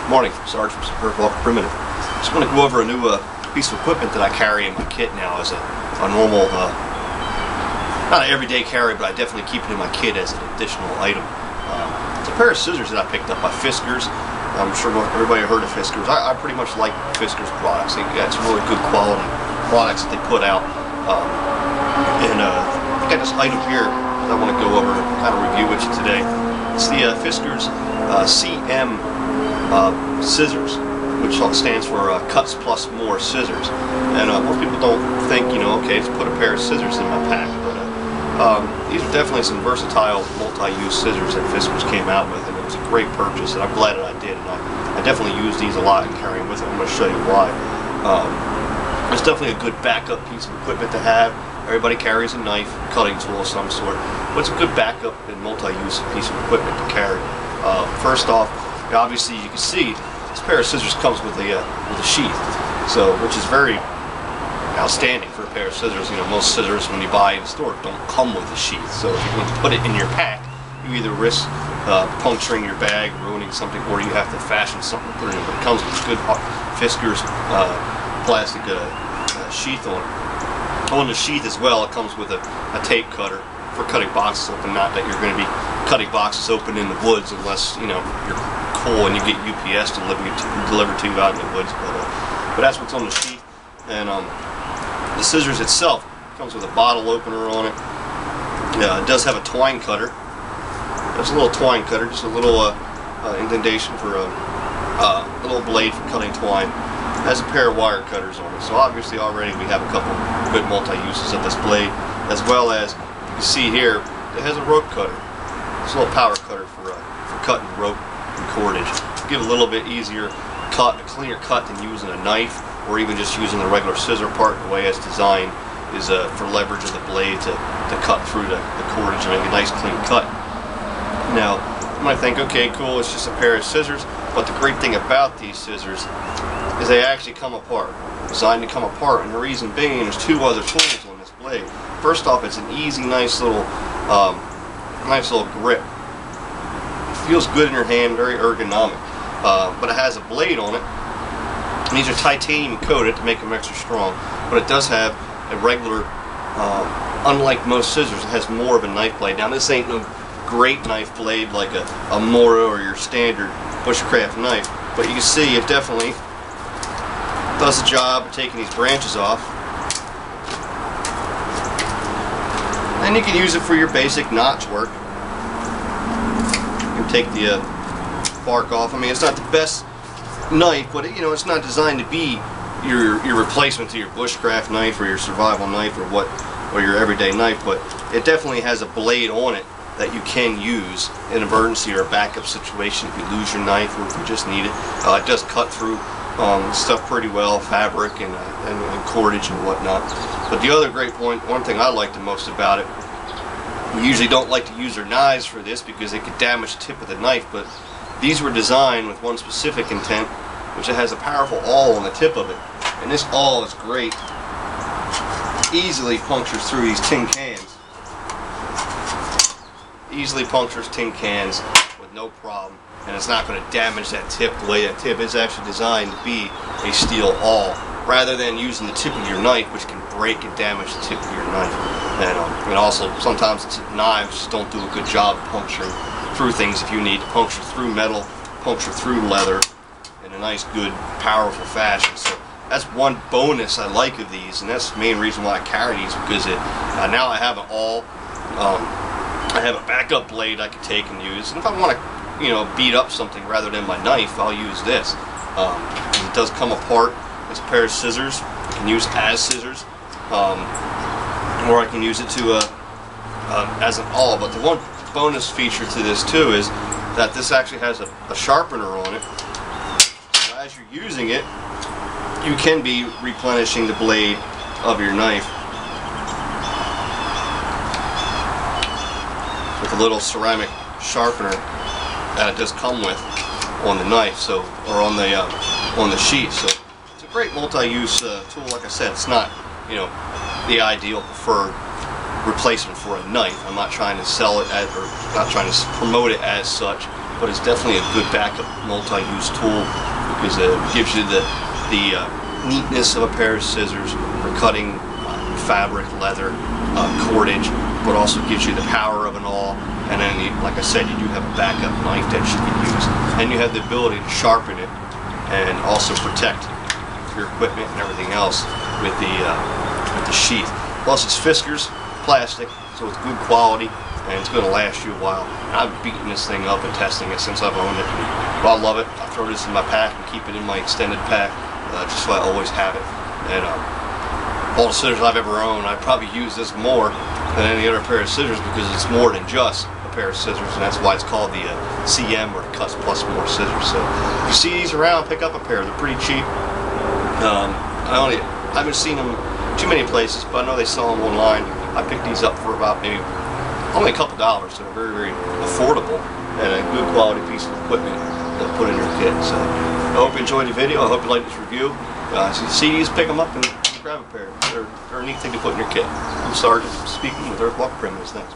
Morning, Sergeant Walker Primitive. Just want to go over a new piece of equipment that I carry in my kit now as a normal, not an everyday carry, but I definitely keep it in my kit as an additional item. It's a pair of scissors that I picked up by Fiskars. I'm sure everybody heard of Fiskars. I pretty much like Fiskars products. It's really good quality products that they put out. I got this item here that I want to go over and kind of review with you today. It's the Fiskars CM scissors, which stands for Cuts Plus More Scissors. And most people don't think, okay, just put a pair of scissors in my pack, but these are definitely some versatile multi-use scissors that Fiskars came out with, and it was a great purchase, and I'm glad that I did. And I definitely use these a lot and carry them with it. I'm going to show you why. It's definitely a good backup piece of equipment to have. Everybody carries a knife, cutting tool of some sort, but it's a good backup and multi-use piece of equipment to carry. First off, obviously you can see this pair of scissors comes with a sheath, which is very outstanding for a pair of scissors. Most scissors when you buy in the store don't come with a sheath, so if you're going to put it in your pack, you either risk puncturing your bag, ruining something, or you have to fashion something to put it in. But it comes with a good Fiskars plastic sheath on it. On the sheath as well, it comes with a tape cutter for cutting boxes open. Not that you're going to be cutting boxes open in the woods unless you're cool and you get UPS delivered to you out in the woods. But that's what's on the sheath. And the scissors itself comes with a bottle opener on it. It does have a twine cutter. There's a little twine cutter, just a little indentation for a little blade for cutting twine. It has a pair of wire cutters on it. So obviously already we have a couple good multi-uses of this blade, as well as you can see here it has a rope cutter. It's a little power cutter for cutting rope and cordage. Give a little bit easier cut, a cleaner cut than using a knife, or even just using the regular scissor part. The way it's designed is for leverage of the blade to cut through the cordage and make a nice clean cut. Now you might think, okay, cool, it's just a pair of scissors, but the great thing about these scissors is they actually come apart. Designed to come apart, and the reason being there's two other tools on this blade. First off, it's an easy, nice little grip. It feels good in your hand, very ergonomic. But it has a blade on it. And these are titanium coated to make them extra strong. But it does have a regular, unlike most scissors, it has more of a knife blade. Now this ain't no great knife blade like a Mora or your standard bushcraft knife, but you can see it definitely does the job of taking these branches off. And you can use it for your basic notch work. You can take the bark off. I mean, it's not the best knife, but it's not designed to be your replacement to your bushcraft knife or your survival knife or your everyday knife, but it definitely has a blade on it that you can use in an emergency or a backup situation if you lose your knife or if you just need it. It does cut through stuff pretty well, fabric and cordage and whatnot. But the other great point, one thing I like the most about it, we usually don't like to use our knives for this because it could damage the tip of the knife, but these were designed with one specific intent, which it has a powerful awl on the tip of it. And this awl is great. Easily punctures through these tin cans. Easily punctures tin cans with no problem. And it's not going to damage that tip the way that tip is actually designed to be a steel awl, rather than using the tip of your knife, which can break and damage the tip of your knife. And also sometimes knives don't do a good job puncturing through things. If you need to puncture through metal, puncture through leather in a nice, good, powerful fashion. So that's one bonus I like of these, and that's the main reason why I carry these, because now I have an awl. I have a backup blade I can take and use, and if I want to beat up something rather than my knife, I'll use this. It does come apart. It's a pair of scissors. I can use as scissors, or I can use it as an awl. But the one bonus feature to this too is that this actually has a sharpener on it. So as you're using it, you can be replenishing the blade of your knife with a little ceramic sharpener that it does come with on the knife, or on the sheath. So it's a great multi-use tool. Like I said, it's not the ideal preferred replacement for a knife. I'm not trying to sell it as, or not trying to promote it as such. but it's definitely a good backup multi-use tool because it gives you the neatness of a pair of scissors for cutting fabric, leather, cordage, but also gives you the power of an awl. And then, like I said, you do have a backup knife that you can use, and you have the ability to sharpen it and also protect your equipment and everything else with the sheath. Plus, it's Fiskars plastic, so it's good quality and it's going to last you a while. And I've beaten this thing up and testing it since I've owned it. But I love it. I throw this in my pack and keep it in my extended pack, just so I always have it. And all the scissors I've ever owned, I probably use this more than any other pair of scissors because it's more than just a pair of scissors, and that's why it's called the CM, or Cuts Plus More scissors. So if you see these around, pick up a pair. They're pretty cheap. I haven't seen them too many places, but I know they sell them online. I picked these up for about maybe only a couple dollars, so they're very, very affordable and a good quality piece of equipment to put in your kit. So I hope you enjoyed the video. I hope you liked this review. So you see these, pick them up and grab a pair. They're a neat thing to put in your kit. I'm Sergeant speaking with Earthwalker Primitives. Thanks.